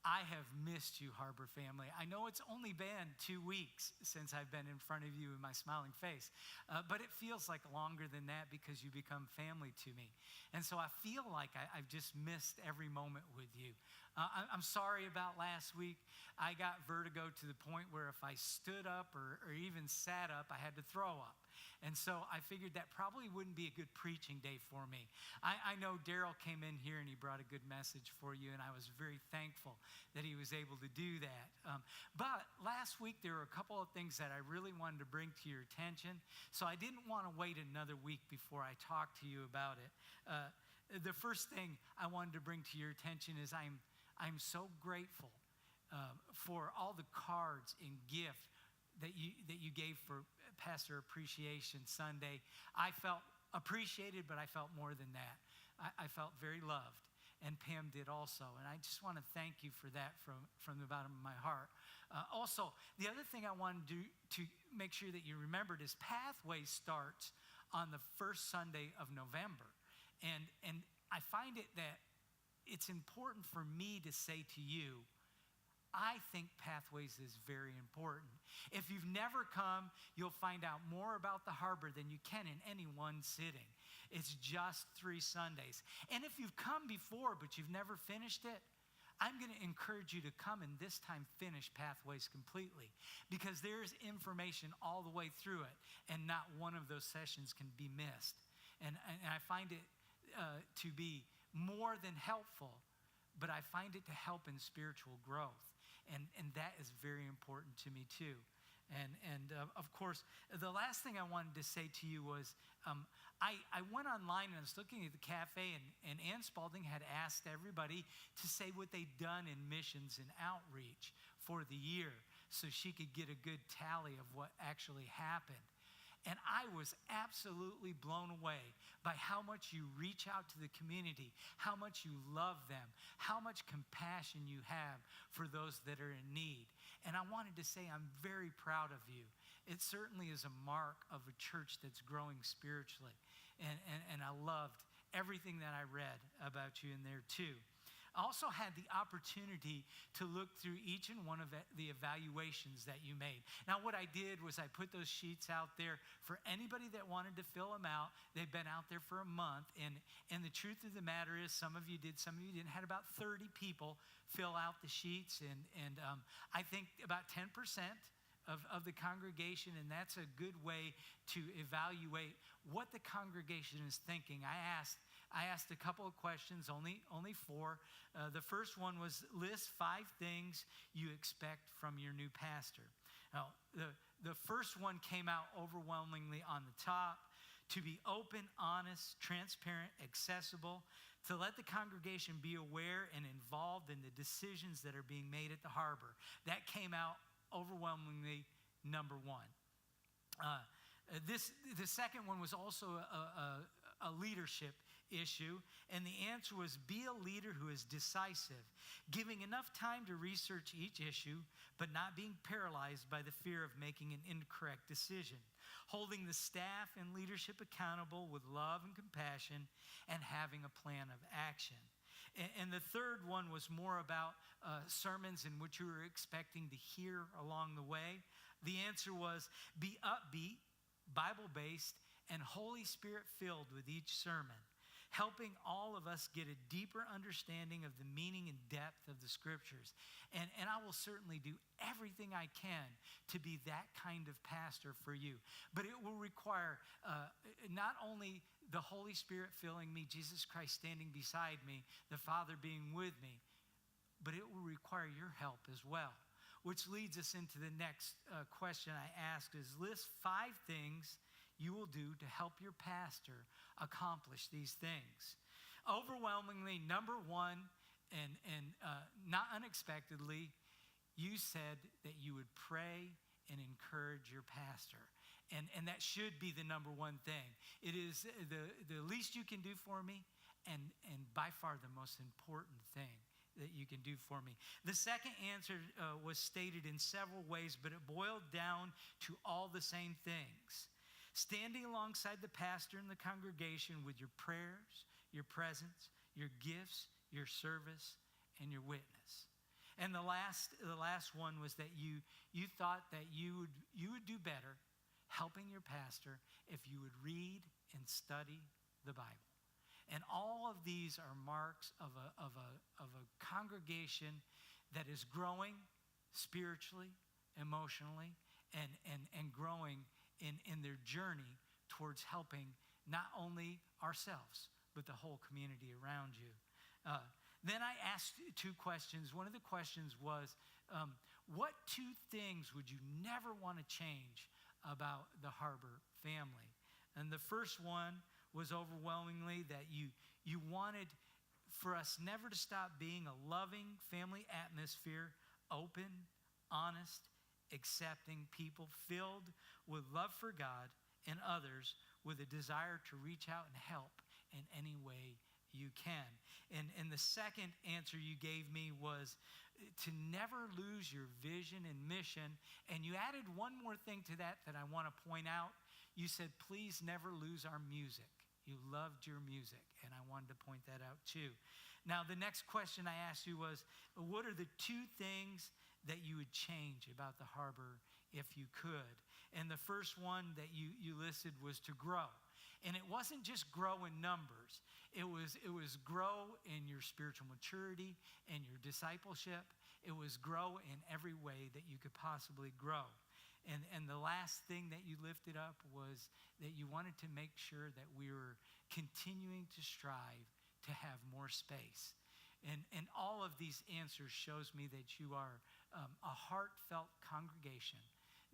I have missed you, Harbor family. I know it's only been 2 weeks since I've been in front of you with my smiling face, but it feels like longer than that because you become family to me. And so I feel like I've just missed every moment with you. I'm sorry about last week. I got vertigo to the point where if I stood up or even sat up, I had to throw up. And so I figured that probably wouldn't be a good preaching day for me. I know Daryl came in here and he brought a good message for you, and I was very thankful that he was able to do that. But last week there were a couple of things that I really wanted to bring to your attention, so I didn't want to wait another week before I talked to you about it. The first thing I wanted to bring to your attention is I'm so grateful for all the cards and gifts that you gave for Pastor Appreciation Sunday. I felt appreciated, but I felt more than that. I felt very loved, and Pam did also. And I just want to thank you for that from the bottom of my heart. Also, the other thing I want to do to make sure that you remembered is Pathway starts on the first Sunday of November. And I find it that it's important for me to say to you, I think Pathways is very important. If you've never come, you'll find out more about the Harbor than you can in any one sitting. It's just 3 Sundays. And if you've come before but you've never finished it, I'm going to encourage you to come and this time finish Pathways completely, because there's information all the way through it, and not one of those sessions can be missed. And I find it to be more than helpful, but I find it to help in spiritual growth. And that is very important to me too. And of course, the last thing I wanted to say to you was, I went online and I was looking at the cafe, and Ann Spalding had asked everybody to say what they'd done in missions and outreach for the year so she could get a good tally of what actually happened. And I was absolutely blown away by how much you reach out to the community, how much you love them, how much compassion you have for those that are in need. And I wanted to say I'm very proud of you. It certainly is a mark of a church that's growing spiritually. And I loved everything that I read about you in there too. I also had the opportunity to look through each and one of the evaluations that you made. Now, what I did was I put those sheets out there for anybody that wanted to fill them out. They've been out there for a month. And the truth of the matter is, some of you did, some of you didn't. Had about 30 people fill out the sheets. And I think about 10% of the congregation, and that's a good way to evaluate what the congregation is thinking. I asked a couple of questions, only 4. The first one was, list 5 things you expect from your new pastor. Now, the first one came out overwhelmingly on the top: to be open, honest, transparent, accessible, to let the congregation be aware and involved in the decisions that are being made at the Harbor. That came out overwhelmingly number 1. The second one was also a leadership issue, and the answer was, be a leader who is decisive, giving enough time to research each issue, but not being paralyzed by the fear of making an incorrect decision, holding the staff and leadership accountable with love and compassion, and having a plan of action. And the third one was more about sermons and what you were expecting to hear along the way. The answer was, be upbeat, Bible-based, and Holy Spirit-filled with each sermon, helping all of us get a deeper understanding of the meaning and depth of the Scriptures. And I will certainly do everything I can to be that kind of pastor for you. But it will require not only the Holy Spirit filling me, Jesus Christ standing beside me, the Father being with me, but it will require your help as well. Which leads us into the next question I asked, is list 5 things you will do to help your pastor accomplish these things. Overwhelmingly, number 1, and not unexpectedly, you said that you would pray and encourage your pastor. And that should be the number 1 thing. It is the least you can do for me, and by far the most important thing that you can do for me. The second answer was stated in several ways, but it boiled down to all the same things. Standing alongside the pastor and the congregation with your prayers, your presence, your gifts, your service, and your witness. And the last one was that you thought that you would do better helping your pastor if you would read and study the Bible. And all of these are marks of a congregation that is growing spiritually, emotionally, and growing in their journey towards helping not only ourselves, but the whole community around you. Then I asked two questions. One of the questions was, what two things would you never want to change about the Harbor family? And the first one was overwhelmingly that you wanted for us never to stop being a loving family atmosphere, open, honest, accepting people, filled with love for God and others, with a desire to reach out and help in any way you can. And the second answer you gave me was to never lose your vision and mission. And you added one more thing to that I want to point out. You said, please never lose our music. You loved your music, and I wanted to point that out too. Now, the next question I asked you was, what are the two things that you would change about the Harbor if you could? And the first one that you listed was to grow. And it wasn't just grow in numbers. It was grow in your spiritual maturity and your discipleship. It was grow in every way that you could possibly grow. And the last thing that you lifted up was that you wanted to make sure that we were continuing to strive to have more space. And all of these answers shows me that you are a heartfelt congregation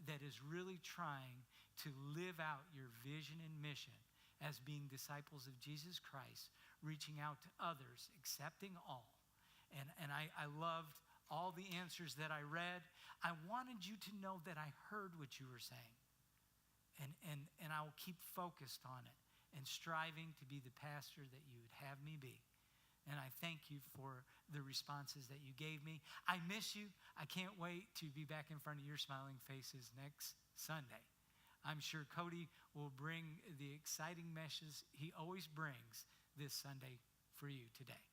that is really trying to live out your vision and mission as being disciples of Jesus Christ, reaching out to others, accepting all. And I loved all the answers that I read. I wanted you to know that I heard what you were saying. And I will keep focused on it and striving to be the pastor that you would have me be. And I thank you for the responses that you gave me. I miss you. I can't wait to be back in front of your smiling faces next Sunday. I'm sure Cody will bring the exciting messages he always brings this Sunday for you today.